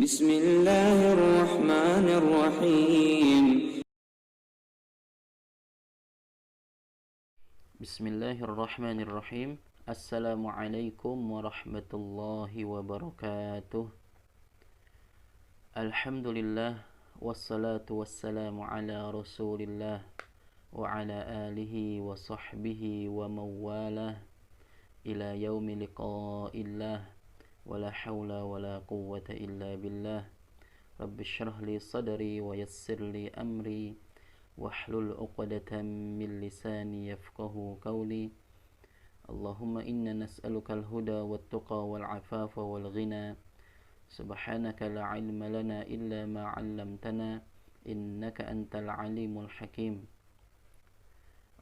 بسم الله الرحمن الرحيم بسم الله الرحمن الرحيم. السلام عليكم ورحمة الله وبركاته. الحمد لله والصلاة والسلام على رسول الله وعلى آله وصحبه ومن والاه إلى يوم لقاء الله ولا حول ولا قوة إلا بالله. رب اشرح لي صدري ويسر لي أمري واحلل عقدة من لساني يفقه قولي. اللهم إنا نسألك الهدى والتقى والعفاف والغنى. سبحانك لا علم لنا إلا ما علمتنا إنك أنت العليم الحكيم.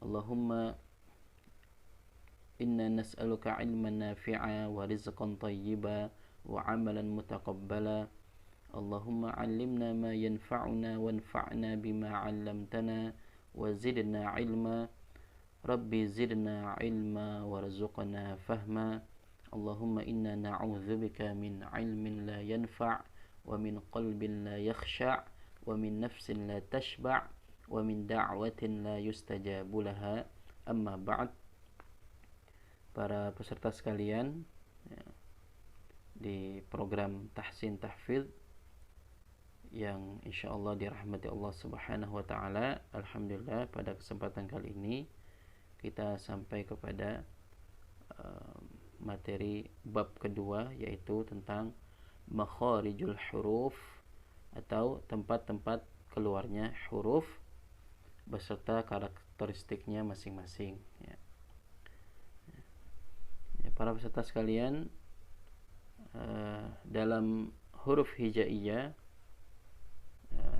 اللهم إنا نسألك علما نافعا ورزقا طيبا وعملا متقبلا. اللهم علمنا ما ينفعنا وانفعنا بما علمتنا وزدنا علما. ربي زدنا علما وارزقنا فهما. اللهم إنا نعوذ بك من علم لا ينفع ومن قلب لا يخشع ومن نفس لا تشبع ومن دعوة لا يستجاب لها. أما بعد. Para peserta sekalian, di program Tahsin Tahfidz yang insyaallah dirahmati Allah Subhanahu wa taala, alhamdulillah pada kesempatan kali ini kita sampai kepada materi bab kedua, yaitu tentang makharijul huruf atau tempat-tempat keluarnya huruf beserta karakteristiknya masing-masing. Para peserta sekalian, dalam huruf hijaiyah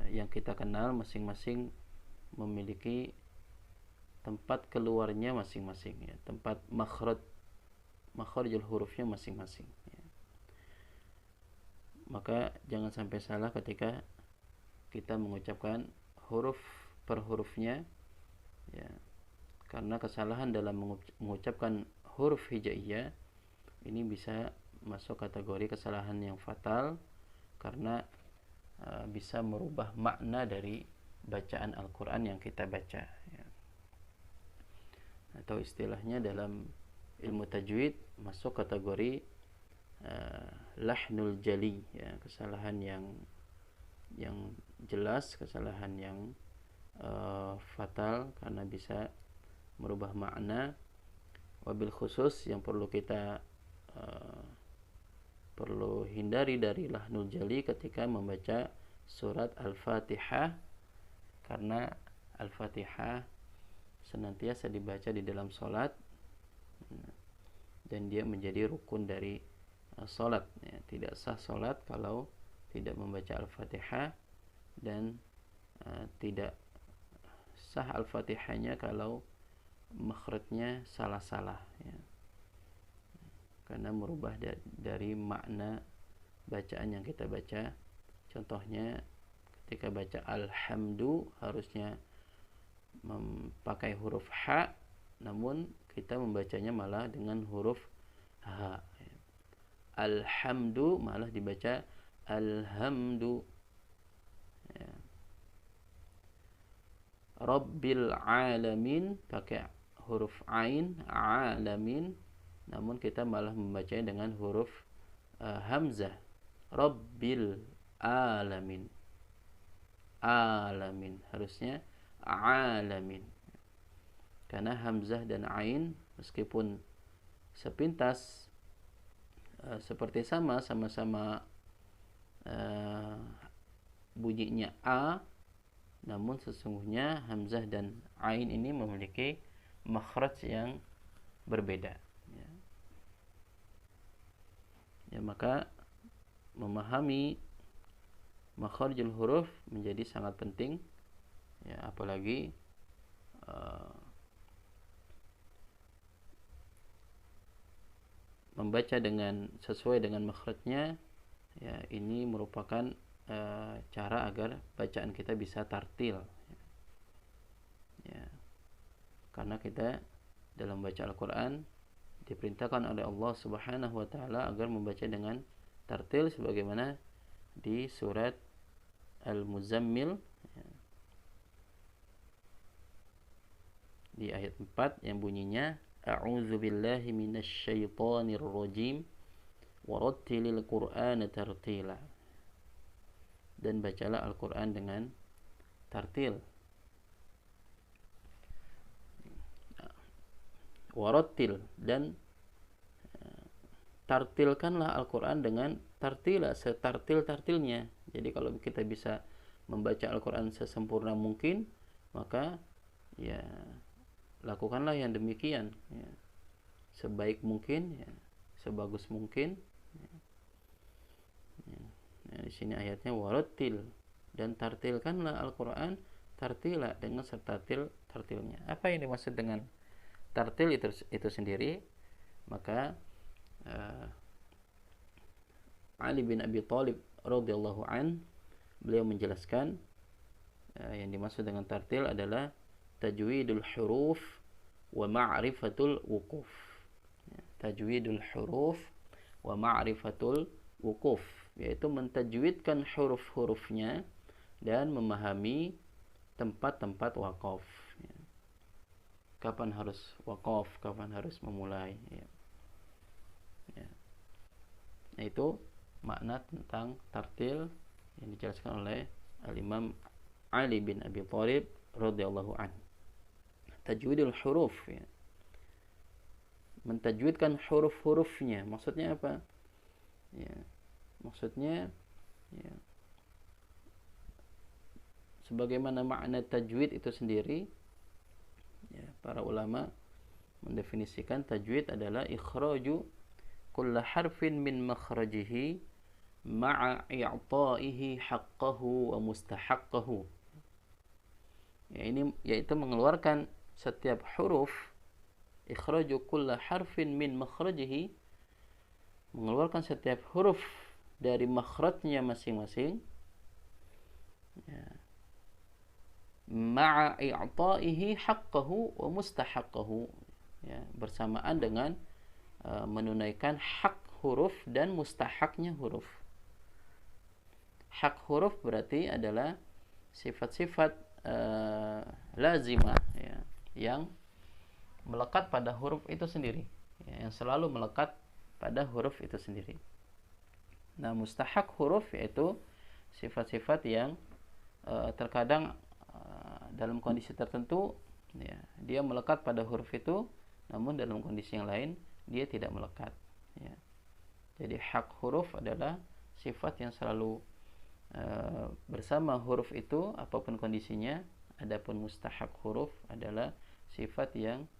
yang kita kenal masing-masing memiliki tempat keluarnya masing-masing, ya, tempat makhrijul hurufnya masing-masing, ya. Maka jangan sampai salah ketika kita mengucapkan huruf per hurufnya, ya, karena kesalahan dalam mengucapkan huruf hijaiyah ini bisa masuk kategori kesalahan yang fatal karena bisa merubah makna dari bacaan Al-Quran yang kita baca, ya. Atau istilahnya dalam ilmu tajwid masuk kategori lahnul jali, ya, kesalahan yang jelas, kesalahan yang fatal karena bisa merubah makna. Wabil khusus yang perlu kita perlu hindari dari lahnul jali ketika membaca surat Al-Fatihah, karena Al-Fatihah senantiasa dibaca di dalam salat dan dia menjadi rukun dari salat, ya. Tidak sah salat kalau tidak membaca Al-Fatihah, dan tidak sah Al-Fatihahnya kalau makhrajnya salah-salah, ya. Karena merubah dari makna bacaan yang kita baca. Contohnya ketika baca alhamdu harusnya memakai huruf ha, namun kita membacanya malah dengan huruf ha, ya. Alhamdu malah dibaca alhamdu, ya. Rabbil alamin pakai huruf ain, alamin, namun kita malah membacanya dengan huruf hamzah, Rabbil alamin. Alamin harusnya alamin, karena hamzah dan ain meskipun sepintas seperti sama-sama bunyinya a, namun sesungguhnya hamzah dan ain ini memiliki makhraj yang berbeda, ya. Ya, maka memahami makhrijul huruf menjadi sangat penting, ya, apalagi membaca dengan sesuai dengan makhrajnya, ya, ini merupakan cara agar bacaan kita bisa tartil, ya. Karena kita dalam baca Al-Quran diperintahkan oleh Allah Subhanahu wa taala agar membaca dengan tartil sebagaimana di surat Al-Muzammil, di ayat 4 yang bunyinya A'udzu billahi minasyaitonir rajim warattilil qur'ana tartila, dan bacalah Al-Qur'an dengan tartil. Warattil, dan tartilkanlah Al-Qur'an dengan tartila, setartil-tartilnya. Jadi kalau kita bisa membaca Al-Qur'an sesempurna mungkin, maka ya lakukanlah yang demikian, ya. Sebaik mungkin, ya. Sebagus mungkin, ya. Nah, di sini ayatnya warattil, dan tartilkanlah Al-Qur'an tartila, dengan setartil-tartilnya. Apa yang dimaksud dengan tartil itu sendiri? Maka Ali bin Abi Thalib radhiyallahu an, beliau menjelaskan yang dimaksud dengan tartil adalah tajwidul huruf wa ma'rifatul wuquf. Tajwidul huruf wa ma'rifatul wuquf, yaitu mentajwidkan huruf-hurufnya dan memahami tempat-tempat waqaf. Kapan harus waqaf, kapan harus memulai. Nah, itu makna tentang tartil yang dijelaskan oleh Al-Imam Ali bin Abi Thalib radhiyallahu anhu. Tajwidul huruf, ya. Mentajwidkan huruf-hurufnya. Maksudnya apa? Ya, maksudnya, ya, sebagaimana makna tajwid itu sendiri, ya, para ulama mendefinisikan tajwid adalah ikhraju kulla harfin min makhrajihi ma'a i'ta'ihi haqqahu wa mustahaqqahu. Ya, ini yaitu mengeluarkan setiap huruf, ikhraju kulla harfin min makhrajihi, mengeluarkan setiap huruf dari makhrajnya masing-masing, ya, ma'a i'ta'ihi haqqahu wa mustahaqqahu, ya, bersamaan dengan menunaikan hak huruf dan mustahaknya huruf. Hak huruf berarti adalah sifat-sifat lazimah, ya, yang melekat pada huruf itu sendiri, ya, yang selalu melekat pada huruf itu sendiri. Nah, mustahak huruf yaitu sifat-sifat yang terkadang dalam kondisi tertentu, ya, dia melekat pada huruf itu, namun dalam kondisi yang lain dia tidak melekat, ya. Jadi hak huruf adalah sifat yang selalu bersama huruf itu apapun kondisinya. Adapun mustahak huruf adalah sifat yang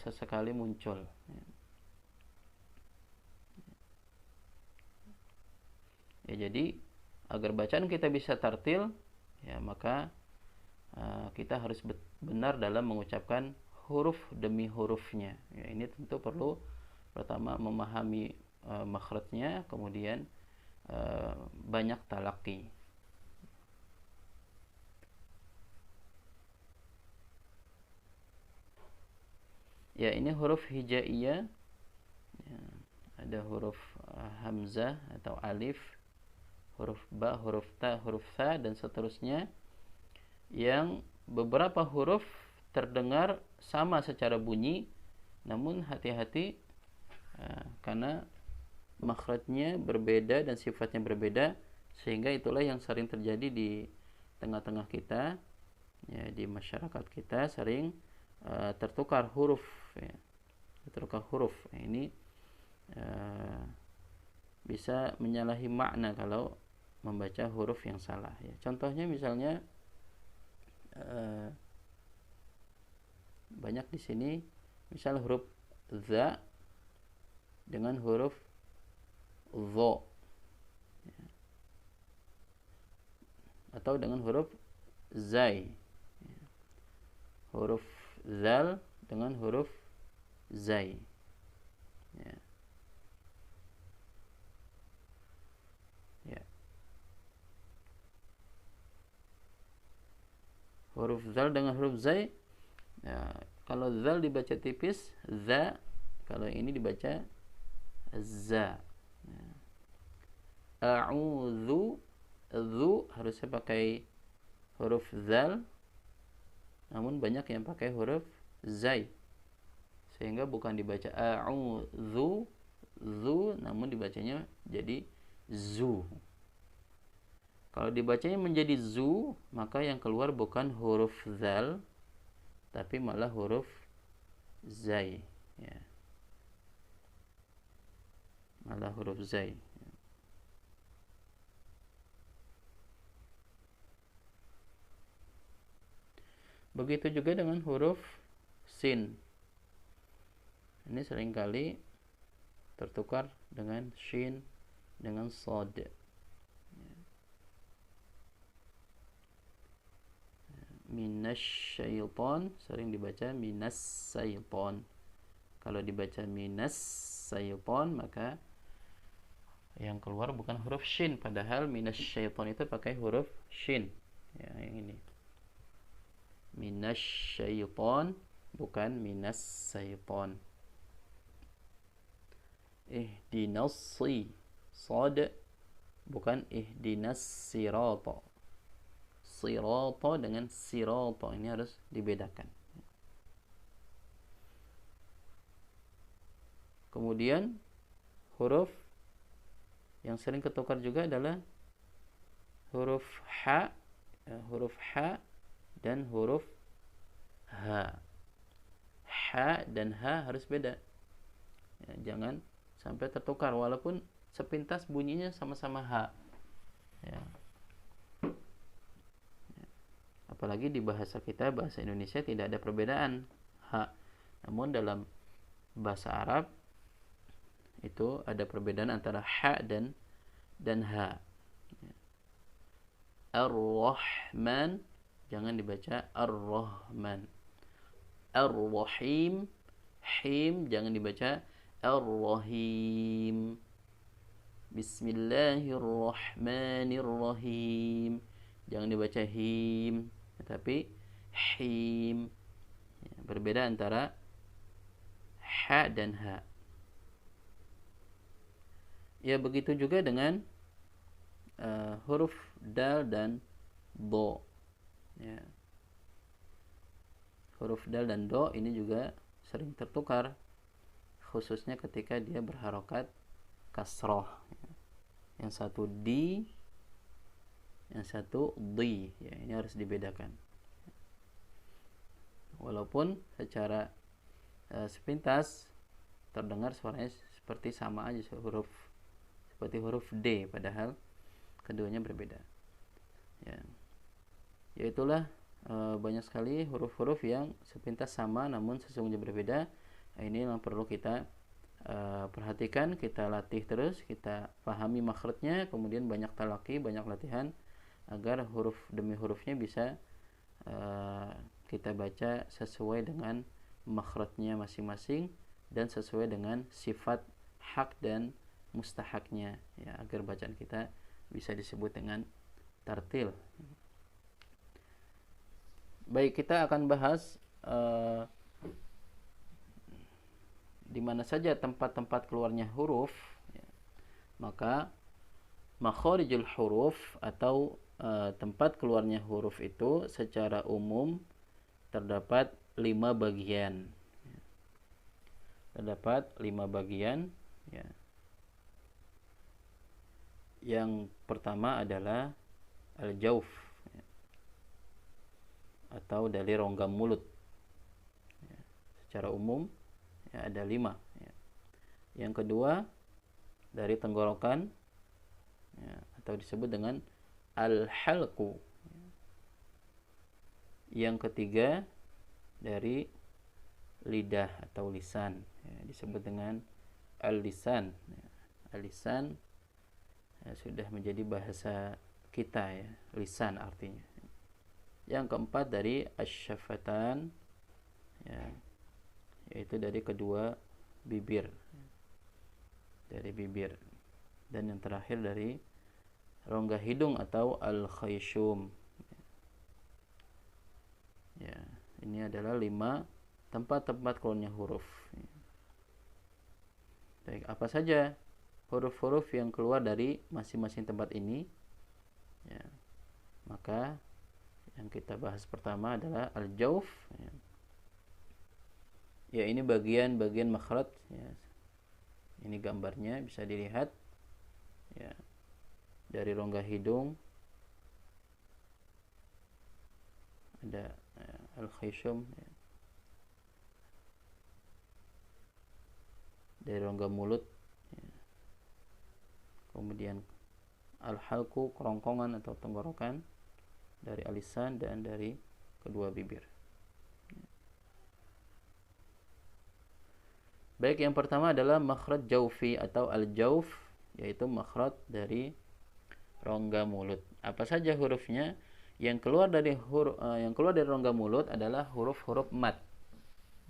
sesekali muncul, ya. Ya, jadi agar bacaan kita bisa tartil, ya, maka kita harus benar dalam mengucapkan huruf demi hurufnya. Ya, ini tentu perlu pertama memahami makhrajnya, kemudian banyak talaqi. Ya, ini huruf hijaiyah. Ya, ada huruf hamzah atau alif, huruf ba, huruf ta, huruf tha, dan seterusnya, yang beberapa huruf terdengar sama secara bunyi, namun hati-hati karena makhrajnya berbeda dan sifatnya berbeda, sehingga itulah yang sering terjadi di tengah-tengah kita, ya, di masyarakat kita sering tertukar huruf, ya, tertukar huruf. Ini bisa menyalahi makna kalau membaca huruf yang salah, ya. Contohnya misalnya banyak di sini, misal huruf za dengan huruf dho, ya, atau dengan huruf zai, ya. Huruf zal dengan huruf zai, ya. Ya. Huruf zal dengan huruf zai, ya, kalau zal dibaca tipis za, kalau ini dibaca za, ya. a'udzu, dzu harusnya pakai huruf zal, namun banyak yang pakai huruf zai, sehingga bukan dibaca a'udzu zu, namun dibacanya jadi zu. Kalau dibacanya menjadi zu, maka yang keluar bukan huruf zal, tapi malah huruf zai, ya. Malah huruf zai. Begitu juga dengan huruf sin. Ini seringkali tertukar dengan shin, dengan sod. Minasyaiton sering dibaca minas syaiton. Kalau dibaca minas syaiton, maka yang keluar bukan huruf shin, padahal minas syaiton itu pakai huruf shin, ya, yang ini minas syaiton, bukan minas syaiton. Ihdinas sad, bukan ihdinas sirata. Sirata dengan sirata ini harus dibedakan. Kemudian huruf yang sering ketukar juga adalah huruf ha, dan huruf ha. Ha dan ha harus beda, ya, jangan sampai tertukar walaupun sepintas bunyinya sama-sama ha, ya. Apalagi di bahasa kita, bahasa Indonesia, tidak ada perbedaan ha. Namun dalam bahasa Arab itu ada perbedaan antara ha dan ha. Ar-Rahman jangan dibaca Ar-Rahman. Ar-Rahim, him jangan dibaca Ar-Rahim. Bismillahirrahmanirrahim jangan dibaca him, tetapi him. Ya, berbeda antara ha dan ha. Ya, begitu juga dengan huruf dal dan do. Ya. Huruf dal dan do ini juga sering tertukar, khususnya ketika dia berharokat kasroh. Ya. Yang satu di, yang satu di, ya, ini harus dibedakan. Walaupun secara sepintas terdengar suaranya seperti sama aja, seperti huruf D, padahal keduanya berbeda. Ya, yaitulah banyak sekali huruf-huruf yang sepintas sama namun sesungguhnya berbeda. Ini yang perlu kita perhatikan, kita latih terus, kita pahami makhrajnya, kemudian banyak talaki, banyak latihan agar huruf demi hurufnya bisa kita baca sesuai dengan makhrajnya masing-masing dan sesuai dengan sifat hak dan mustahaknya, ya, agar bacaan kita bisa disebut dengan tartil. Baik, kita akan bahas di mana saja tempat-tempat keluarnya huruf, ya. Maka makharijul huruf atau tempat keluarnya huruf itu secara umum terdapat 5 bagian. Terdapat 5 bagian, ya. Yang pertama adalah al-jauf, ya, atau dari rongga mulut. Ya, secara umum ya, ada 5. Ya. Yang kedua dari tenggorokan, ya, atau disebut dengan al-halqu. Yang ketiga dari lidah atau lisan, ya, disebut dengan al-lisan. Ya. Al-lisan ya, sudah menjadi bahasa kita, ya, lisan artinya. Yang keempat dari asy-syafatan, ya, yaitu dari kedua bibir, dari bibir. Dan yang terakhir dari rongga hidung atau al-khayshum. Ya, ini adalah 5 tempat-tempat keluarnya huruf. Baik, apa saja huruf-huruf yang keluar dari masing-masing tempat ini, ya, maka yang kita bahas pertama adalah al-jauf, ya ini bagian makhraj, ya. Ini gambarnya bisa dilihat, ya, dari rongga hidung ada al-khayshum, ya. Dari rongga mulut, ya. Kemudian al-halku, kerongkongan atau tenggorokan, dari alisan dan dari kedua bibir. Baik, yang pertama adalah makhraj jaufi atau al-jauf, yaitu makhraj dari rongga mulut. Apa saja hurufnya? Yang keluar dari rongga mulut adalah huruf-huruf mat.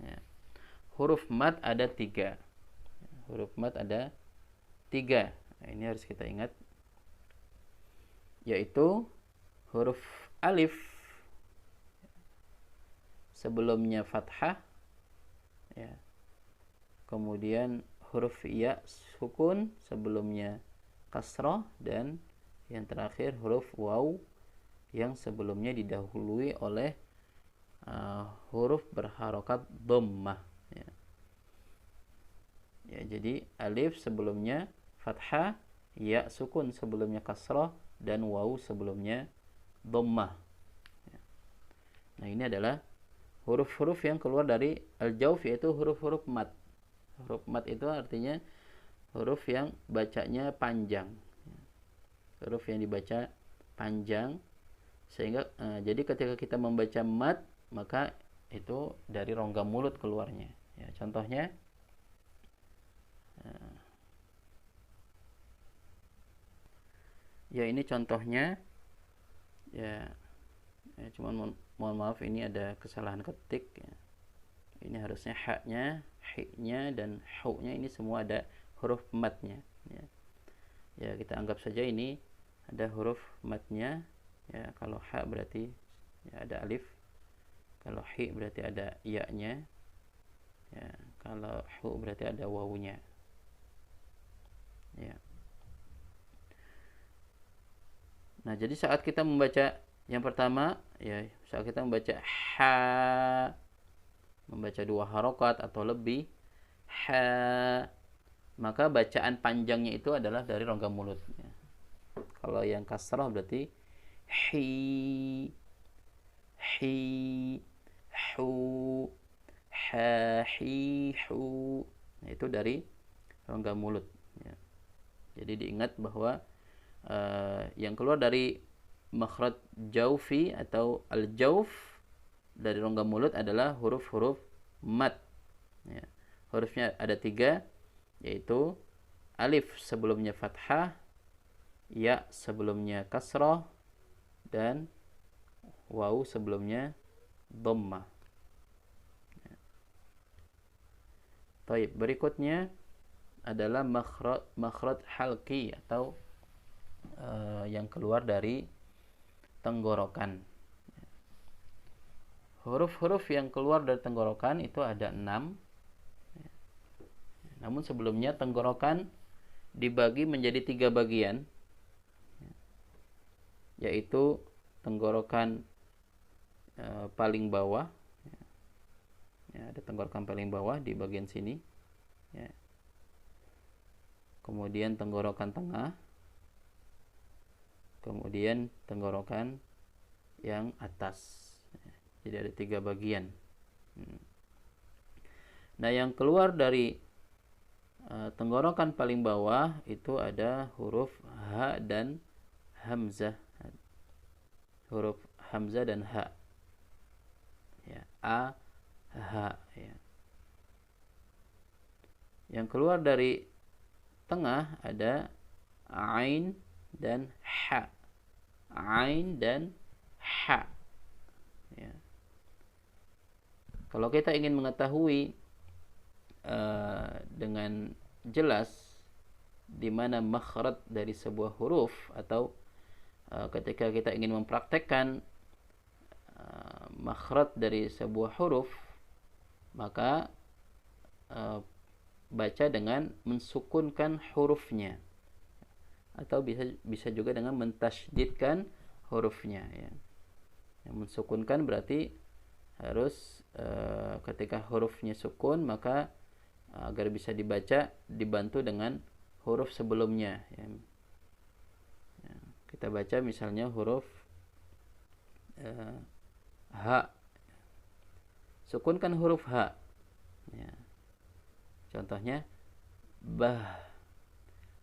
Ya. Huruf mat ada 3. Huruf mat ada 3. Nah, ini harus kita ingat, yaitu huruf alif sebelumnya fathah, ya. Kemudian huruf ya sukun sebelumnya kasrah, dan yang terakhir huruf waw yang sebelumnya didahului oleh huruf berharokat dhammah, ya. Ya, jadi alif sebelumnya fathah, ya sukun sebelumnya kasrah, dan waw sebelumnya dhammah, ya. Nah, ini adalah huruf-huruf yang keluar dari al-jauf, yaitu huruf-huruf mat. Huruf mat itu artinya huruf yang bacanya panjang, huruf yang dibaca panjang, sehingga jadi ketika kita membaca mat, maka itu dari rongga mulut keluarnya, ya. Contohnya ya ini contohnya, ya, cuman mohon maaf, ini ada kesalahan ketik, ya. Ini harusnya haknya, hi-nya, dan hu-nya ini semua ada huruf matnya, ya. Ya, kita anggap saja ini ada huruf matnya, ya. Kalau ha berarti ya ada alif, kalau hi berarti ada ya-nya, ya. Kalau hu berarti ada wawunya, ya. Nah, jadi saat kita membaca yang pertama, ya, saat kita membaca ha, membaca 2 harokat atau lebih, ha, maka bacaan panjangnya itu adalah dari rongga mulut, ya. Kalau yang kasrah berarti hi, hu, ha, hi, hu. Nah, itu dari rongga mulut, ya. Jadi diingat bahwa yang keluar dari makhraj jaufi atau al-jauf dari rongga mulut adalah huruf-huruf mat, ya. Hurufnya ada 3, yaitu alif sebelumnya fathah, ya sebelumnya kasrah, dan waw sebelumnya dhammah, ya. Baik, berikutnya adalah makhraj halqi atau yang keluar dari tenggorokan. Huruf-huruf yang keluar dari tenggorokan itu ada 6. Namun sebelumnya tenggorokan dibagi menjadi 3 bagian, yaitu tenggorokan paling bawah, ya, ada tenggorokan paling bawah di bagian sini, ya. Kemudian tenggorokan tengah, kemudian tenggorokan yang atas. Jadi ada 3 bagian. Nah, yang keluar dari tenggorokan paling bawah itu ada huruf ha dan hamzah. Huruf hamzah dan ha, ya, a, ha, ya. Yang keluar dari tengah ada ain dan ha. Ain dan ha, ya. Kalau kita ingin mengetahui dengan jelas di mana makhraj dari sebuah huruf, atau ketika kita ingin mempraktekkan makhraj dari sebuah huruf, maka baca dengan mensukunkan hurufnya, atau bisa juga dengan mentasydidkan hurufnya ya. Yang mensukunkan berarti harus ketika hurufnya sukun, maka agar bisa dibaca dibantu dengan huruf sebelumnya ya. Ya, kita baca misalnya huruf H, sukunkan huruf H ya. Contohnya bah,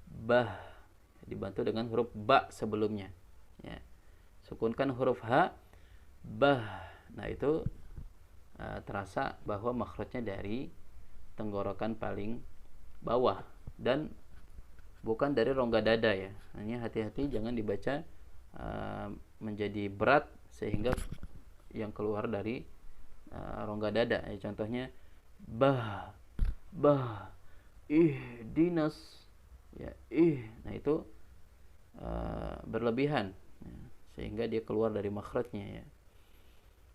bah, dibantu dengan huruf ba sebelumnya ya. Sukunkan huruf H, bah. Nah itu terasa bahwa makhrajnya dari tenggorokan paling bawah dan bukan dari rongga dada ya. Hanya hati-hati jangan dibaca menjadi berat sehingga yang keluar dari rongga dada ya. Contohnya bah, bah, dinas ya, nah itu berlebihan ya, sehingga dia keluar dari makhrajnya ya.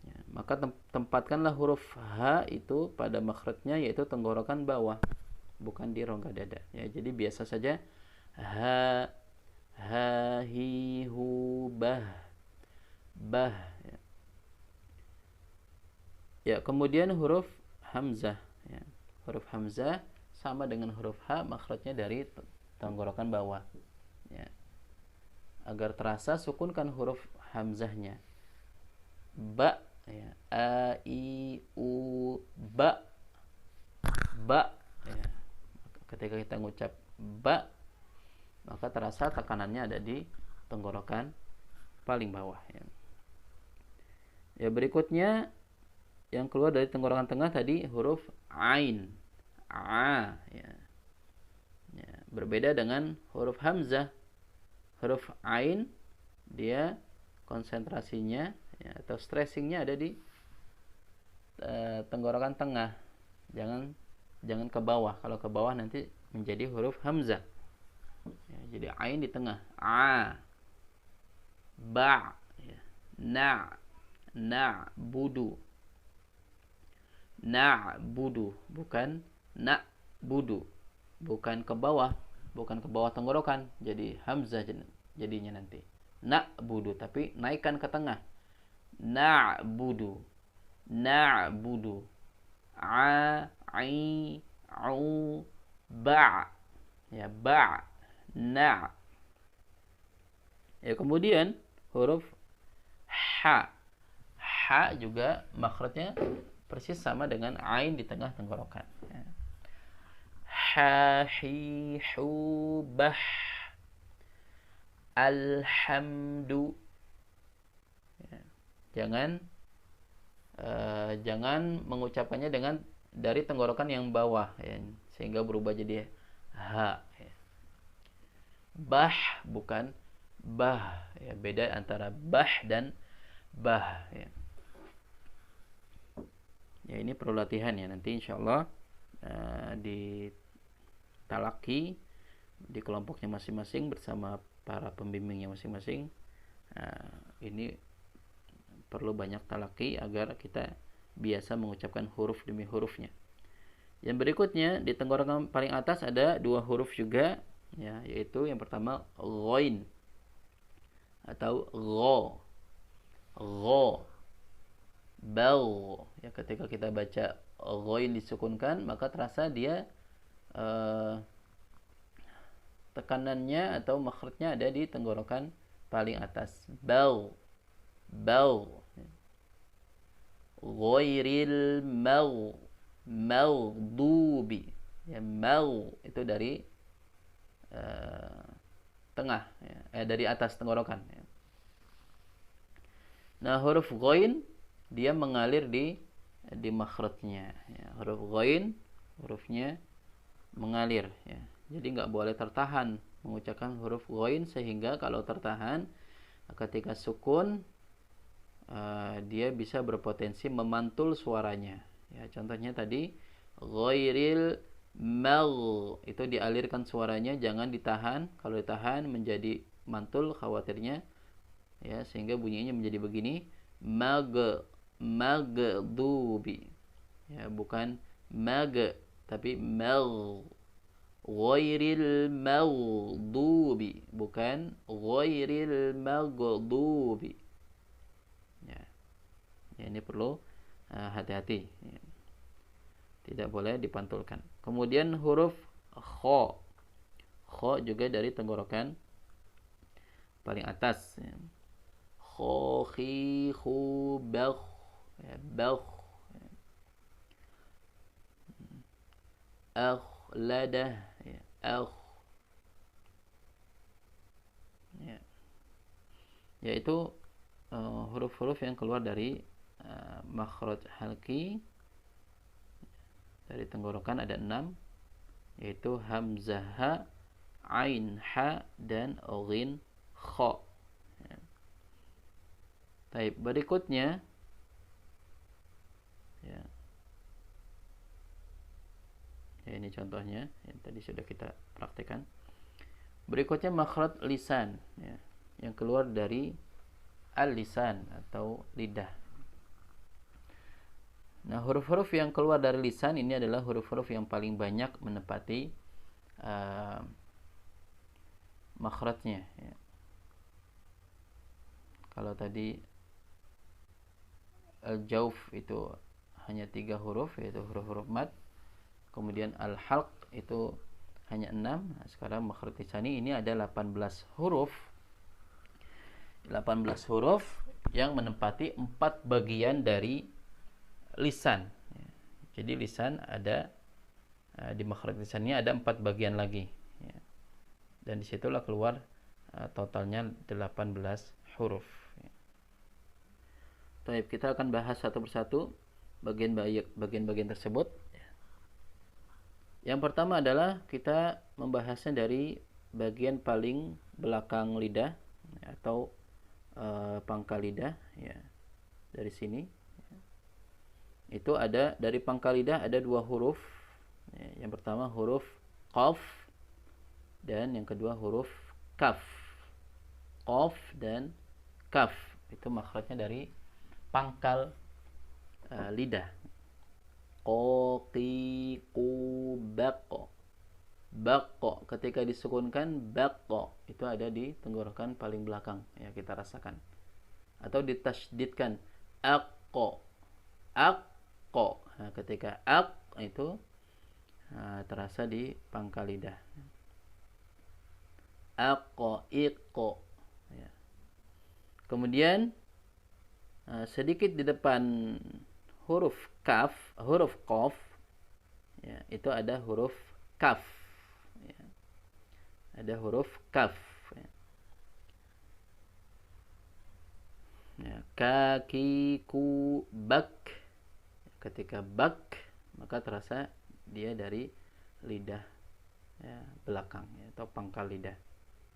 Ya, maka tempatkanlah huruf H itu pada makhrajnya, yaitu tenggorokan bawah, bukan di rongga dada ya. Jadi biasa saja ha, ha, hi, hu, bah, bah ya. Ya, kemudian huruf hamzah ya. Huruf hamzah sama dengan huruf H, makhrajnya dari tenggorokan bawah ya. Agar terasa, sukunkan huruf hamzahnya. Ba ya, a, i, u, ba, ba ya. Ketika kita ngucap ba, maka terasa tekanannya ada di tenggorokan paling bawah ya. Ya, berikutnya yang keluar dari tenggorokan tengah tadi huruf ain, a ya. Ya, berbeda dengan huruf hamzah. Huruf ain dia konsentrasinya ya, atau stressingnya ada di tenggorokan tengah. Jangan ke bawah. Kalau ke bawah nanti menjadi huruf hamzah ya, jadi ain di tengah. A, ba ya. Na, budu, budu, bukan budu, bukan ke bawah, tenggorokan, jadi hamzah jadinya nanti budu, tapi naikkan ke tengah. Budu, a, i, au, ba ya, ba, na ya. Kemudian huruf ha juga makhrajnya persis sama dengan ain di tengah tenggorokan ya. Ha, hi, hu, bah, alhamdu ya. Jangan mengucapkannya dari tenggorokan yang bawah ya, sehingga berubah jadi ha ya. Bah bukan bah ya, beda antara bah dan bah ya. Ya, ini perlu latihan ya, nanti insyaallah di talaki di kelompoknya masing-masing bersama para pembimbingnya masing-masing. Ini perlu banyak talaki agar kita biasa mengucapkan huruf demi hurufnya. Yang berikutnya di tenggorokan paling atas ada dua huruf juga ya, yaitu yang pertama ghain atau gho, bal ya. Ketika kita baca ghain disukunkan, maka terasa dia tekanannya atau makhrajnya ada di tenggorokan paling atas. Bal ghairil maghdubi ya. Mau itu dari tengah ya, dari atas tenggorokan ya. Nah, huruf ghain dia mengalir di makhrajnya ya. Huruf ghain hurufnya mengalir ya. Jadi nggak boleh tertahan mengucapkan huruf ghain, sehingga kalau tertahan ketika sukun dia bisa berpotensi memantul suaranya ya. Contohnya tadi ghairil itu dialirkan suaranya, jangan ditahan. Kalau ditahan menjadi mantul khawatirnya ya, sehingga bunyinya menjadi begini, magdubi ya, bukan tapi ghairil maghdubi, bukan ghairil maghdubi. Ya. Ya, ini perlu hati-hati. Ya. Tidak boleh dipantulkan. Kemudian huruf kha. Kha juga dari tenggorokan paling atas. Ya. Kha, khi, khu, bakh. Ya, bakh. Ya. Akhladah. Ya. Ya. Yaitu huruf-huruf yang keluar dari makhraj halqi. Dari tenggorokan ada 6, yaitu hamzah ha, ain ha, dan ghin kha. Ya. Baik, berikutnya ya. Ya, ini contohnya yang tadi sudah kita praktekkan. Berikutnya makhraj lisan, ya, yang keluar dari al-lisan atau lidah. Nah, huruf-huruf yang keluar dari lisan ini adalah huruf-huruf yang paling banyak menepati makhrajnya. Ya. Kalau tadi al-jauf itu hanya 3 huruf, yaitu huruf-huruf mad. Kemudian al-halq itu hanya 6. Nah, sekarang makhraj lisani ini ada 18 huruf. 18 huruf yang menempati 4 bagian dari lisan. Jadi lisan ada di makhraj lisannya ada 4 bagian lagi. Ya. Dan disitulah keluar totalnya 18 huruf. Ya. Baik, kita akan bahas satu persatu bagian-bagian tersebut. Yang pertama adalah kita membahasnya dari bagian paling belakang lidah atau pangkal lidah. Ya. Dari sini. Itu ada dari pangkal lidah ada 2 huruf. Yang pertama huruf qaf dan yang kedua huruf kaf. Qaf dan kaf itu makhrajnya dari pangkal lidah. Qa, qi, qu, baq. Baq ketika disukunkan baq itu ada di tenggorokan paling belakang, ya kita rasakan. Atau ditasydidkan aqqa. Aqqa. Nah, ketika aq itu terasa di pangkal lidah. Aqqa, iqqa. Ya. Kemudian sedikit di depan huruf kaf, huruf qaf, ya, itu ada huruf kaf. Ya. Ada huruf kaf. Ya. Ya, kaki, ku, bak. Ketika bak, maka terasa dia dari lidah ya, belakang ya, atau pangkal lidah.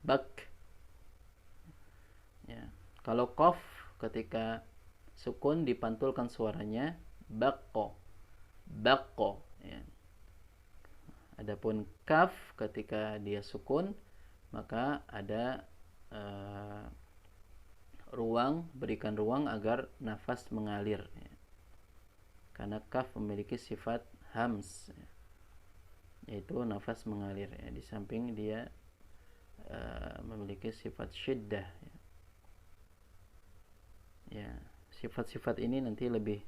Bak. Ya. Kalau qaf ketika sukun dipantulkan suaranya baqqo. Baqqo. Ya. Adapun kaf ketika dia sukun maka ada berikan ruang agar nafas mengalir. Ya. Karena kaf memiliki sifat hams, ya. Yaitu nafas mengalir. Ya. Di samping dia memiliki sifat syiddah. Ya. Ya, sifat-sifat ini nanti lebih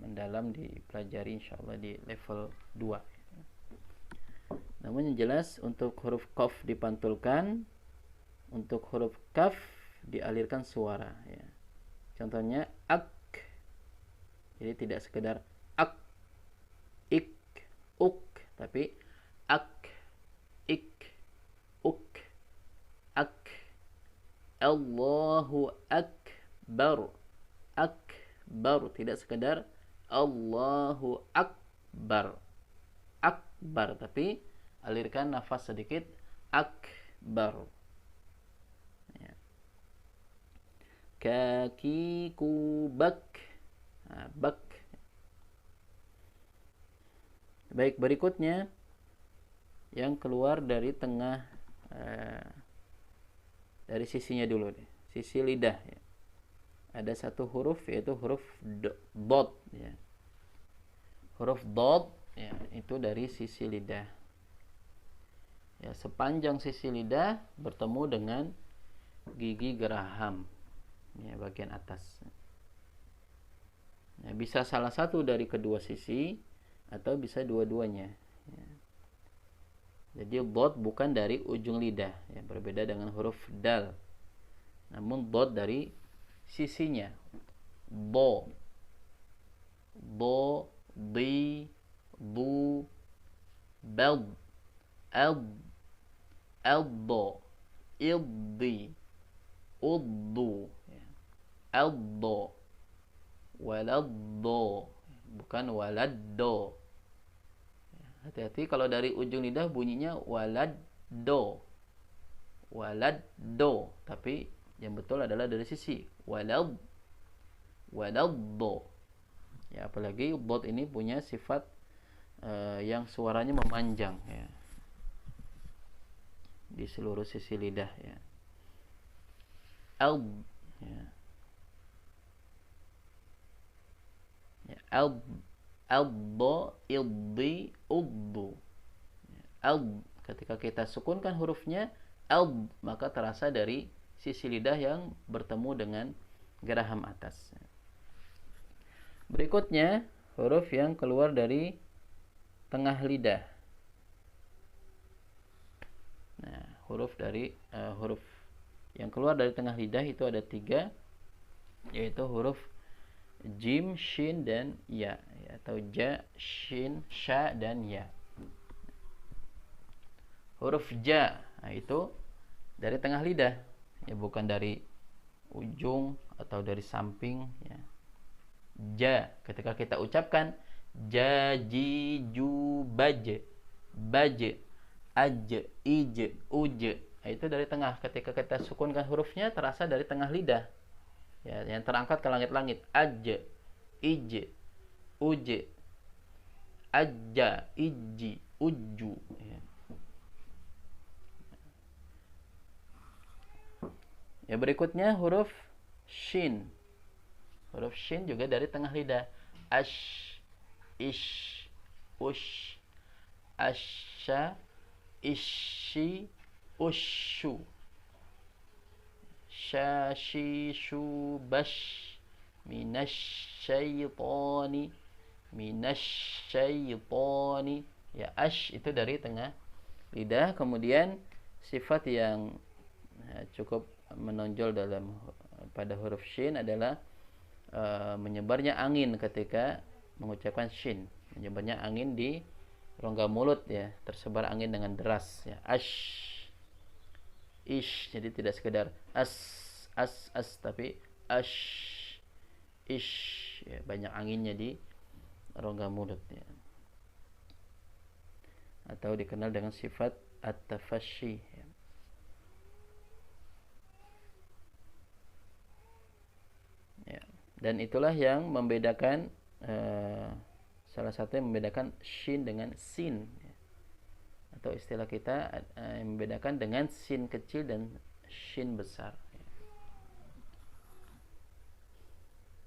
mendalam dipelajari insyaallah di level 2. Namun yang jelas untuk huruf qaf dipantulkan, untuk huruf kaf dialirkan suara ya. Contohnya ak. Jadi tidak sekedar ak, ik, uk, tapi ak, ik, uk, ak. Allahu akbar. Akbar, tidak sekedar Allahu akbar. Akbar, tapi alirkan nafas sedikit akbar. Ya. Kaki ku bak. Nah, bak. Baik, berikutnya yang keluar dari tengah dari sisinya dulu deh. Sisi lidah ya. Ada satu huruf yaitu huruf dot ya. Huruf dod ya, itu dari sisi lidah. Ya, sepanjang sisi lidah bertemu dengan gigi geraham, ya, bagian atas. Ya, bisa salah satu dari kedua sisi atau bisa dua-duanya. Ya. Jadi dod bukan dari ujung lidah, ya, berbeda dengan huruf dal. Namun dod dari sisinya. Do, do, di, du, bel, el, eldo, iddi, uddu, eldo, waladdo, bukan waladdo. Hati-hati kalau dari ujung lidah bunyinya waladdo, waladdo, tapi yang betul adalah dari sisi waladdo. Ya, apalagi dot ini punya sifat yang suaranya memanjang, ya, di seluruh sisi lidah, ya. Alb, ya. Ya, albo, ildi, uddu. Alb, ketika kita sukunkan hurufnya alb, maka terasa dari sisi lidah yang bertemu dengan geraham atas. Berikutnya huruf yang keluar dari tengah lidah. Nah, huruf yang keluar dari tengah lidah itu ada 3, yaitu huruf jim, shin, dan ya, atau ja, shin, sha, dan ya. Huruf ja, nah itu dari tengah lidah, ya, bukan dari ujung atau dari samping, ya. Ja, ketika kita ucapkan ja, ji, ju, baj, aj, ij, uj, nah, itu dari tengah. Ketika kita sukunkan hurufnya terasa dari tengah lidah, ya, yang terangkat ke langit-langit. Aj, ij, uj, ajja, iji, uju, ya. Ya, berikutnya huruf shin. Huruf shin juga dari tengah lidah. Ash, ish, ush, asha, ishi, ushu, shashi, shu, bash, minasyaitani, minasyaitani. Ya, ash itu dari tengah lidah. Kemudian sifat yang cukup menonjol pada huruf shin adalah menyebarnya angin ketika mengucapkan shin. Menyebarnya angin di rongga mulut, ya, tersebar angin dengan deras, ya. Ash, ish, jadi tidak sekedar as, tapi ash, ish, ya, banyak anginnya di rongga mulut, ya. Atau dikenal dengan sifat at-tafashi, ya. Ya, dan itulah yang membedakan salah satu yang membedakan shin dengan sin, ya. Atau istilah kita yang membedakan dengan sin kecil dan shin besar, ya.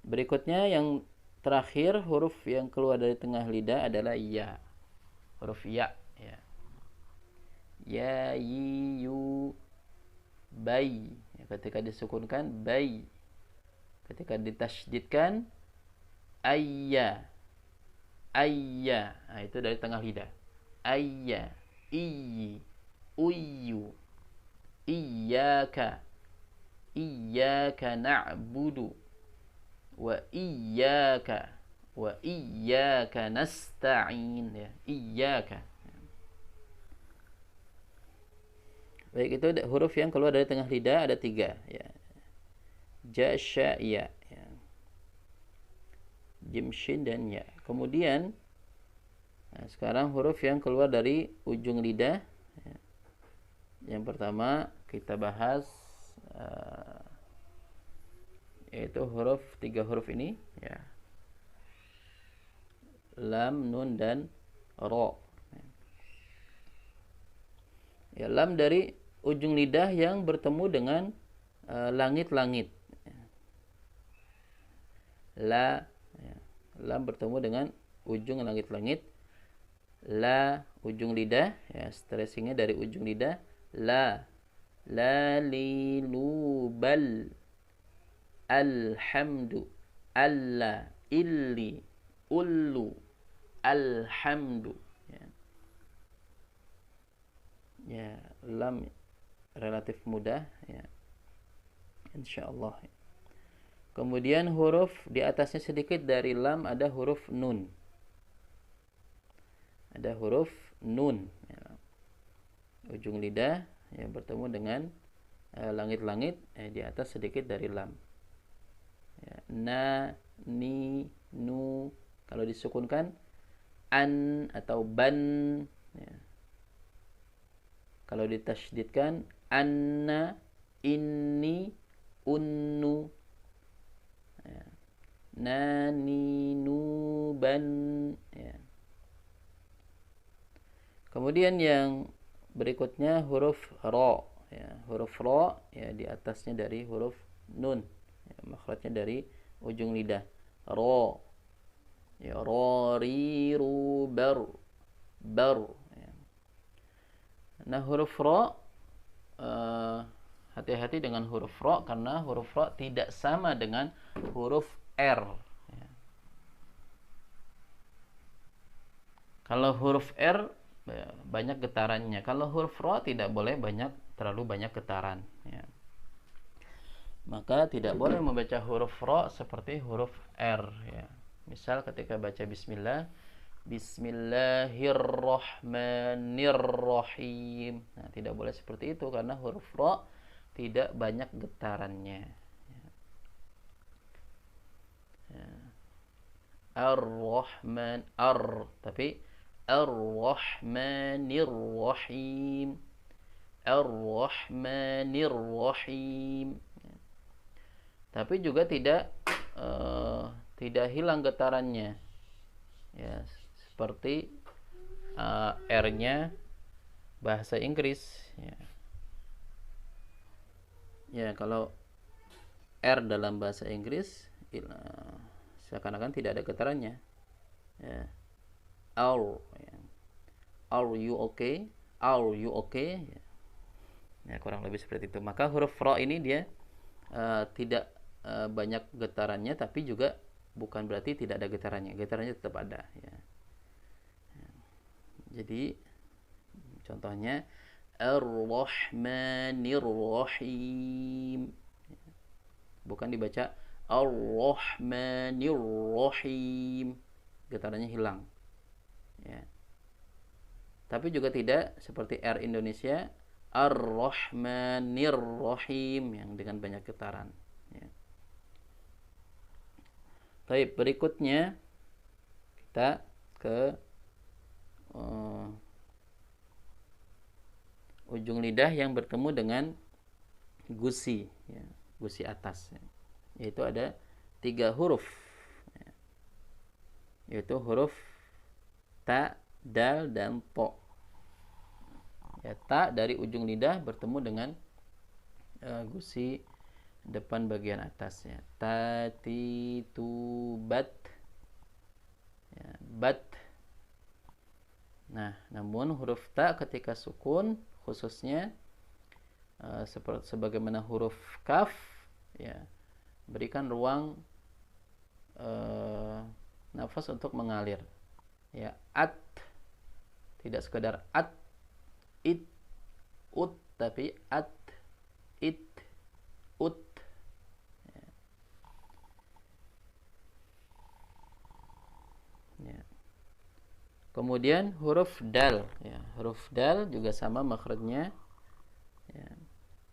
Berikutnya yang terakhir, huruf yang keluar dari tengah lidah adalah ya. Huruf ya, ya. Ya, yi, yu, bai, ya, ketika disukunkan bai. Ketika ditasydidkan ayya, ayya, nah, itu dari tengah lidah. Ayya, iyi, uyyu, iyyaka, iyyaka na'budu, wa iyyaka nasta'in, ya. Iyyaka. Baik, itu huruf yang keluar dari tengah lidah ada 3, ya. Ja, sha, ya, ya. Jim, shin, dan ya. Kemudian sekarang huruf yang keluar dari ujung lidah, ya. Yang pertama kita bahas yaitu 3 huruf ini, ya. Lam, nun, dan ro. Ya, lam dari ujung lidah yang bertemu dengan langit-langit. La, ya. Lam bertemu dengan ujung langit-langit. La, ujung lidah, ya, stressingnya dari ujung lidah. La, la li lu bal, alhamdu, alla, illi, ullu, alhamdu. Ya, ya, lam relatif mudah, ya, insyaallah. Kemudian huruf di atasnya sedikit dari lam ada huruf nun. Ada huruf nun, ya. Ujung lidah, ya, bertemu dengan langit-langit, di atas sedikit dari lam, ya. Na, ni, nu. Kalau disukunkan an atau ban, ya. Kalau ditasydidkan anna, inni, unnu, ya. Nani, nuban, ya. Kemudian yang berikutnya huruf ra, ya. Huruf ra, ya, di atasnya dari huruf nun, ya, makhrajnya dari ujung lidah. Ra, ya, ra, ri, ru, bar, bar, ya. Nah, huruf ra, hati-hati dengan huruf ra karena huruf ra tidak sama dengan huruf R, ya. Kalau huruf R banyak getarannya. Kalau huruf ra tidak boleh terlalu banyak getaran, ya. Maka tidak boleh membaca huruf ra seperti huruf R, ya. Misal ketika baca bismillah, bismillahirrahmanirrahim. Nah, tidak boleh seperti itu karena huruf ra tidak banyak getarannya, ya. Ya. Ar-Rahman, tapi Ar-Rahmanir-Rahim, Ar-Rahmanir-Rahim. Tapi juga tidak hilang getarannya, ya, seperti R-nya bahasa Inggris, ya. Ya, kalau R dalam bahasa Inggris seakan-akan tidak ada getarannya, ya. Are you okay? Are you okay? Ya, kurang lebih seperti itu. Maka huruf ra ini dia tidak banyak getarannya, tapi juga bukan berarti tidak ada getarannya. Getarannya tetap ada, ya. Jadi contohnya Ar-Rahmanir-Rahim, bukan dibaca Ar-Rahmanir-Rahim, getarannya hilang, ya. Tapi juga tidak seperti R Indonesia Ar-Rahmanir-Rahim yang dengan banyak getaran, ya. Baik, berikutnya kita ke ujung lidah yang bertemu dengan gusi, ya, gusi atas, ya. Yaitu ada 3 huruf, ya. Yaitu huruf ta, dal, dan to, ya. Ta dari ujung lidah bertemu dengan gusi depan bagian atas, ya. Ta, ti, tu, bat, ya, bat. Nah, namun huruf ta ketika sukun khususnya seperti sebagaimana huruf kaf, ya, berikan ruang nafas untuk mengalir, ya. At, tidak sekedar at, it, ut, tapi at, it, ut, ya. Ya. Kemudian huruf dal, ya. Huruf dal juga sama makhrajnya, ya.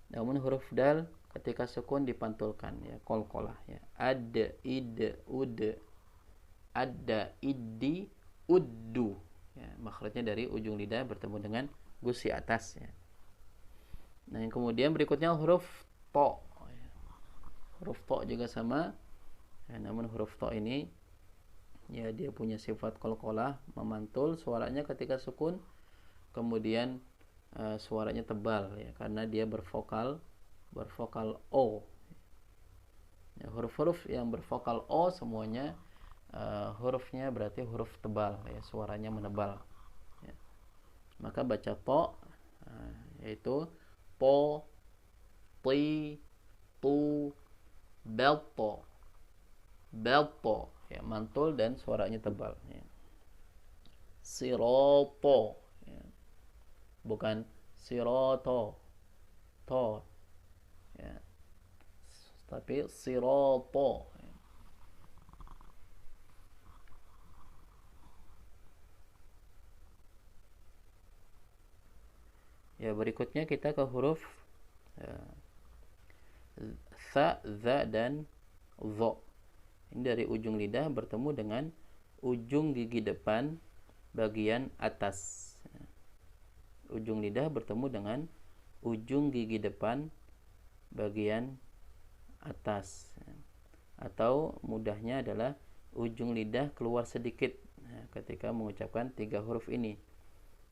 Namun huruf dal ketika sukun dipantulkan, ya, qalqalah, ya. Ad, id, ud, adda, iddi, uddu, ya. Makhrajnya dari ujung lidah bertemu dengan gusi atas, ya. Nah, yang kemudian berikutnya huruf to, ya. Huruf to juga sama, ya, namun huruf to ini, ya, dia punya sifat qalqalah, memantul suaranya ketika sukun. Kemudian suaranya tebal, ya, karena dia bervokal o. Ya, huruf-huruf yang bervokal o semuanya hurufnya berarti huruf tebal ya, suaranya menebal ya. Maka baca to yaitu po, ti, tu, belto, belto ya, mantul dan suaranya tebal ya. Siroto ya. Bukan siroto to ya, tapi siroto ya. Ya, berikutnya kita ke huruf sa, za, dan zo. Ini dari ujung lidah bertemu dengan ujung gigi depan bagian atas. Ujung lidah bertemu dengan ujung gigi depan bagian atas. Atau mudahnya adalah ujung lidah keluar sedikit ketika mengucapkan 3 huruf ini.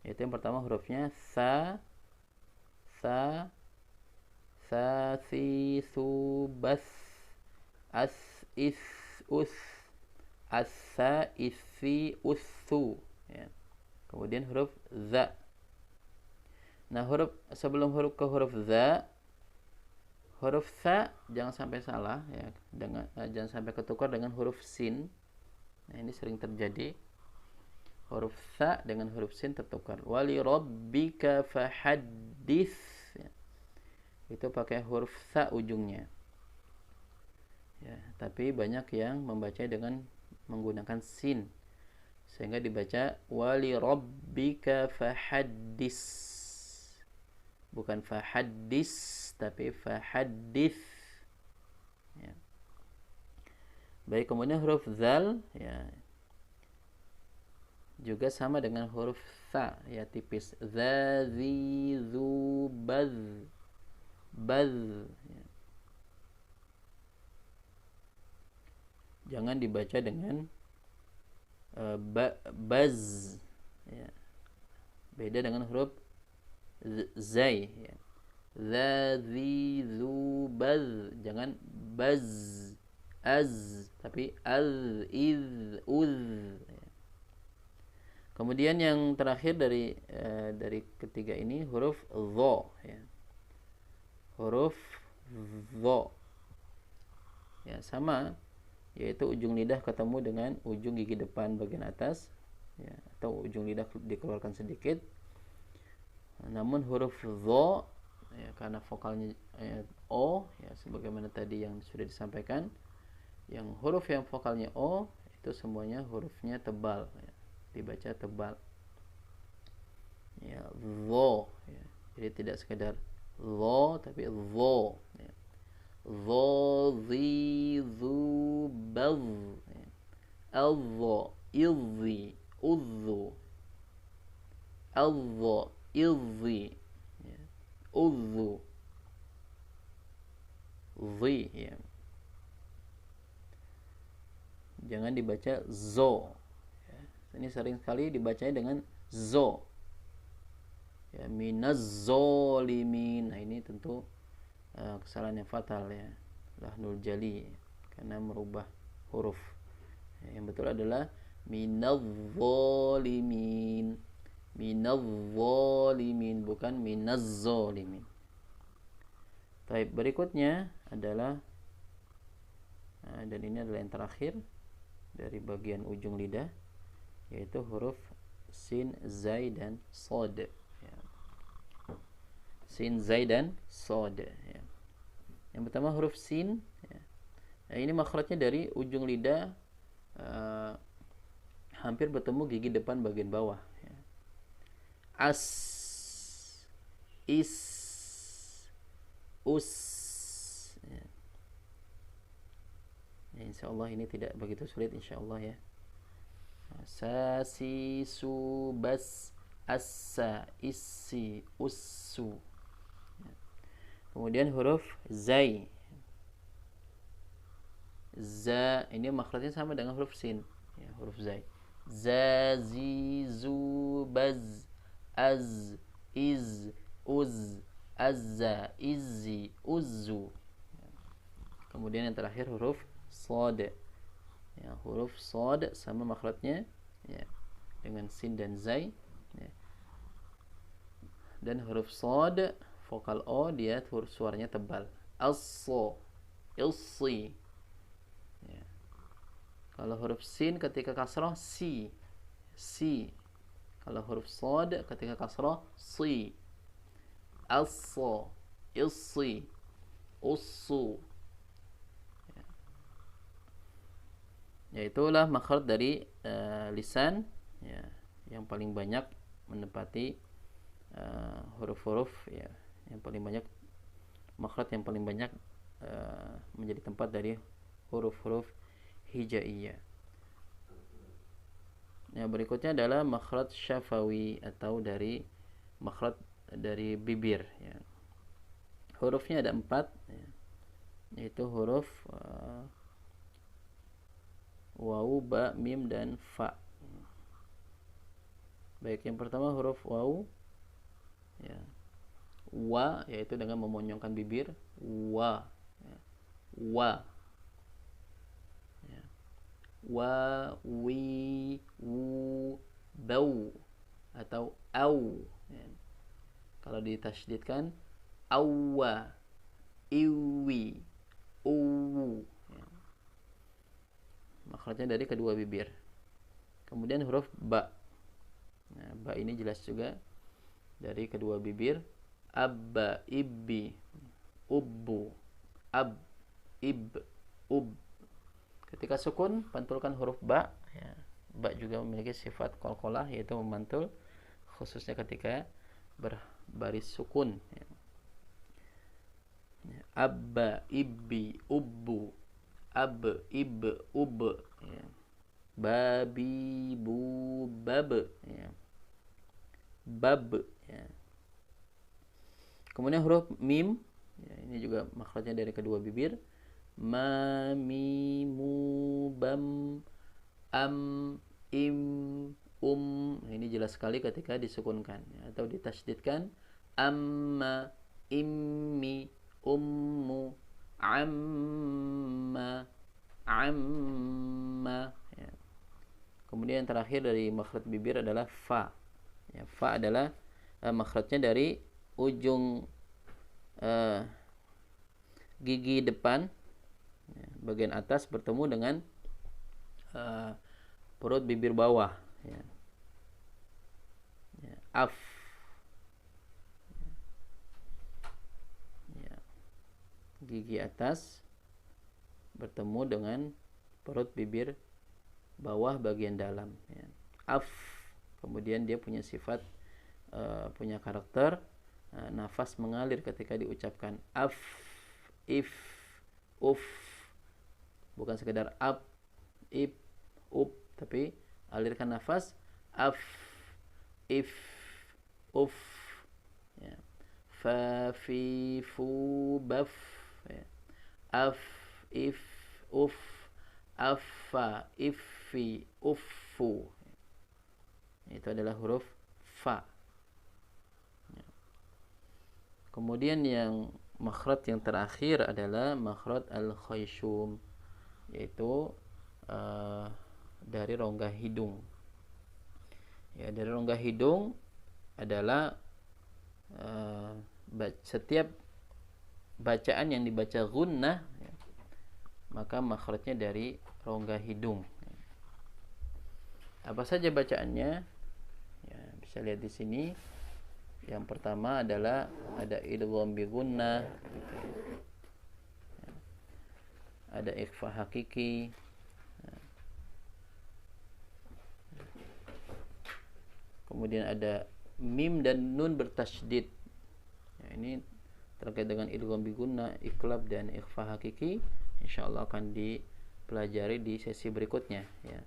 Yaitu yang pertama hurufnya sa, sa, si, su, bas, as, is, us, asa, isi, usu ya. Kemudian huruf za. Nah, sebelum huruf ke huruf za, huruf sa jangan sampai salah ya, jangan sampai ketukar dengan huruf sin. Nah, ini sering terjadi. Huruf sa dengan huruf sin tertukar. Wali rabbika fahaddits ya. Itu pakai huruf sa ujungnya. Ya, tapi banyak yang membaca dengan menggunakan sin, sehingga dibaca wali rabbika fahaddits, bukan fahaddis tapi fahaddits ya. Baik, kemudian huruf zal ya, juga sama dengan huruf sa ya, tipis. Za, zi, zu, baz, baz ya. Jangan dibaca dengan baz ya. Beda dengan huruf zai ya. Za, zi, zu, baz. Jangan baz, az, tapi az, iz, uz ya. Kemudian yang terakhir dari ketiga ini huruf dho ya. Huruf dho ya, sama, yaitu ujung lidah ketemu dengan ujung gigi depan bagian atas ya, atau ujung lidah dikeluarkan sedikit. Namun huruf dho ya, karena vokalnya o ya, sebagaimana tadi yang sudah disampaikan, yang huruf yang vokalnya o itu semuanya hurufnya tebal ya, dibaca tebal ya, dho ya. Jadi tidak sekedar dho tapi dho ya. Dho, zi, zu, baz ya. Al-dho, idzi, udzu, al-dho, idzi ya. Udzu, zi ya. Jangan dibaca zo ya. Ini sering sekali dibacanya dengan zo ya, minaz zolimin. Nah, ini tentu kesalahan yang fatal ya, lahnul jali, karena merubah huruf ya. Yang betul adalah minaz zolimin, minaz zolimin, bukan minaz zolimin. Baik, berikutnya adalah dan ini adalah yang terakhir dari bagian ujung lidah, yaitu huruf sin, zai, dan sod ya. Sin, zai, dan sod ya. Yang pertama huruf sin ya. Nah, ini makhrajnya dari ujung lidah hampir bertemu gigi depan bagian bawah ya. As, is, us ya. Ya, insyaallah ini tidak begitu sulit insyaallah ya. Sa, si, su, bas, assa, issi, ussu ya. Kemudian huruf zai, za, ini makhrajnya sama dengan huruf sin ya, huruf zai. Za, zi, zu, baz, az, iz, uz, azza, izzi, uzzu ya. Kemudian yang terakhir huruf sod Ya, huruf shad sama makhrajnya ya, dengan sin dan zai ya. Dan huruf shad vokal o dia huruf suaranya tebal. As-so, ilsi ya. Kalau huruf sin ketika kasrah si, si. Kalau huruf shad ketika kasrah si. As-so, ilsi, ussu. Ya, itulah makhraj dari lisan ya, yang paling banyak menempati huruf-huruf ya, yang paling banyak makhraj yang paling banyak menjadi tempat dari huruf-huruf hijaiyah. Ya, berikutnya adalah makhraj syafawi atau dari makhraj dari bibir ya. Hurufnya ada 4 ya, yaitu huruf waw, ba, mim, dan fa. Baik, yang pertama huruf waw ya. Wa yaitu dengan memonyongkan bibir, wa ya. Wa ya. Wa, wi, wu, bau atau au ya. Kalau ditasydidkan awwa, iwi, uwu ya. Makhrajnya dari kedua bibir. Kemudian huruf ba. Nah, ba ini jelas juga dari kedua bibir. Abba, ibbi, ubbu, ab, ib, ub. Ketika sukun, pantulkan huruf ba ya. Ba juga memiliki sifat qalqalah, yaitu memantul, khususnya ketika berbaris sukun ya. Abba, ibbi, ubbu, ab, ib, ub ya. Babi, bu, bab ya. Bab ya. Kemudian huruf mim ya, ini juga makhrajnya dari kedua bibir. Ma, mi, mu, bam, am, im, ini jelas sekali ketika disukunkan ya, atau ditasydidkan. Amma, immi, ummu, amma, amma ya. Kemudian yang terakhir dari makhraj bibir adalah fa ya. Fa adalah makhrajnya dari ujung gigi depan ya, bagian atas bertemu dengan perut bibir bawah ya. Ya, af ya. Gigi atas bertemu dengan perut bibir bawah bagian dalam ya. Af, kemudian dia punya sifat punya karakter nafas mengalir ketika diucapkan. Af, if, uf, bukan sekedar up, ip, up, tapi alirkan nafas. Af, if, uf ya. Fa, fi, fu, baf ya. Af, if, uf, afa, iffi, uffu. Itu adalah huruf fa. Kemudian yang makhraj yang terakhir adalah makhraj al-khayshum, yaitu dari rongga hidung. Ya, dari rongga hidung adalah setiap bacaan yang dibaca gunnah ya, maka makhrajnya dari rongga hidung. Apa saja bacaannya? Ya, bisa lihat di sini. Yang pertama adalah ada idgham bi gunnah, gitu ya. Ada ikhfa hakiki. Kemudian ada mim dan nun bertasydid. Ya, ini terkait dengan idgham bi gunnah, iqlab dan ikhfa hakiki. Insyaallah akan dipelajari di sesi berikutnya ya.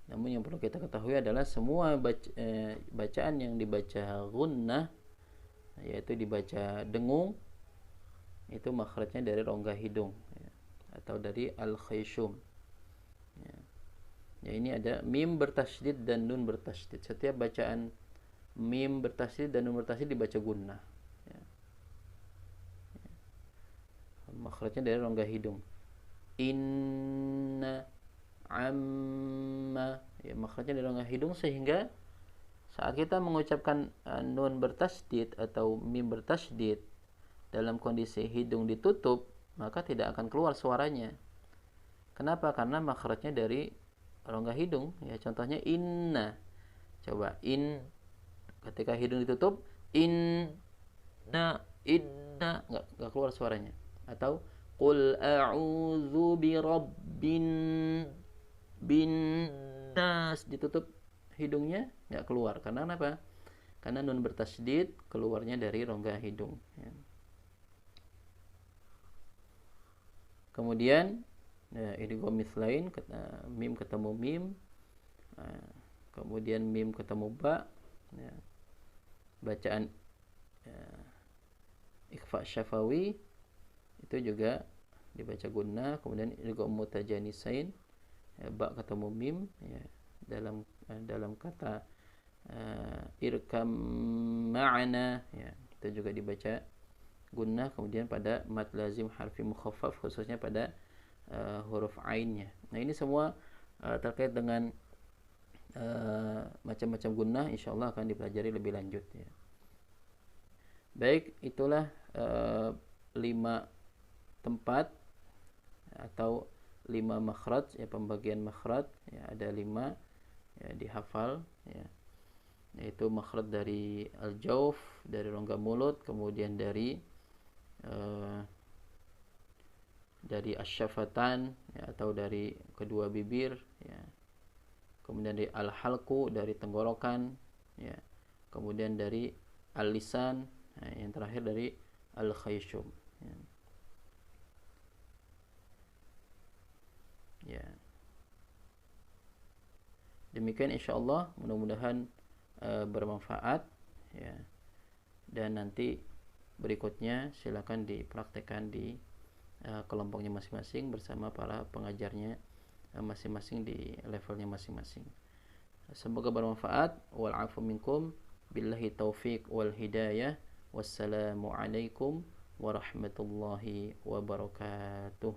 Namun yang perlu kita ketahui adalah semua bacaan yang dibaca gunnah, yaitu dibaca dengung, itu makhrajnya dari rongga hidung ya, atau dari al-khayshum ya. Ya, ini ada mim bertasydid dan nun bertasydid. Setiap bacaan mim bertasydid dan nun bertasydid dibaca gunnah ya. Makhrajnya dari rongga hidung. inna, amma, ya makhrajnya dari rongga hidung, sehingga saat kita mengucapkan nun bertasydid atau mim bertasydid dalam kondisi hidung ditutup, maka tidak akan keluar suaranya. Kenapa? Karena makhrajnya dari rongga hidung. Ya, contohnya inna. Coba in, ketika hidung ditutup, inna, nggak keluar suaranya. Atau qul a'udzu birabbin bin nas, ditutup hidungnya, nggak keluar. Karena apa? Karena nun bertasydid keluarnya dari rongga hidung. Ya. Kemudian idgham mithlain, mim ketemu mim, kemudian mim ketemu ba, ya. Bacaan ikhfa syafawi itu juga dibaca gunnah. Kemudian idgham mutajanisain, ya, ba ketemu mim, ya, dalam kata irkam ma'ana, ya, itu juga dibaca gunnah. Kemudian pada mad lazim harfi mukhaffaf, khususnya pada huruf ainnya. Nah, ini semua terkait dengan macam-macam gunnah, insyaallah akan dipelajari lebih lanjut, ya. Baik, itulah 5 tempat atau 5 makhraj, ya, pembagian makhraj, ya, ada 5, ya, dihafal, ya. Yaitu makhraj dari al-jauf, dari rongga mulut, kemudian dari asyafatan, ya, atau dari kedua bibir, ya. Kemudian dari al-halqu, dari tenggorokan, ya. Kemudian dari al-lisan, nah, yang terakhir dari al-khayshum, ya. Ya. Demikian insyaallah, mudah-mudahan bermanfaat, ya. Dan nanti berikutnya silakan dipraktekkan di kelompoknya masing-masing bersama para pengajarnya masing-masing di levelnya masing-masing. Semoga bermanfaat. Wal afu minkum, billahi taufiq wal hidayah. Wassalamu alaikum warahmatullahi wabarakatuh.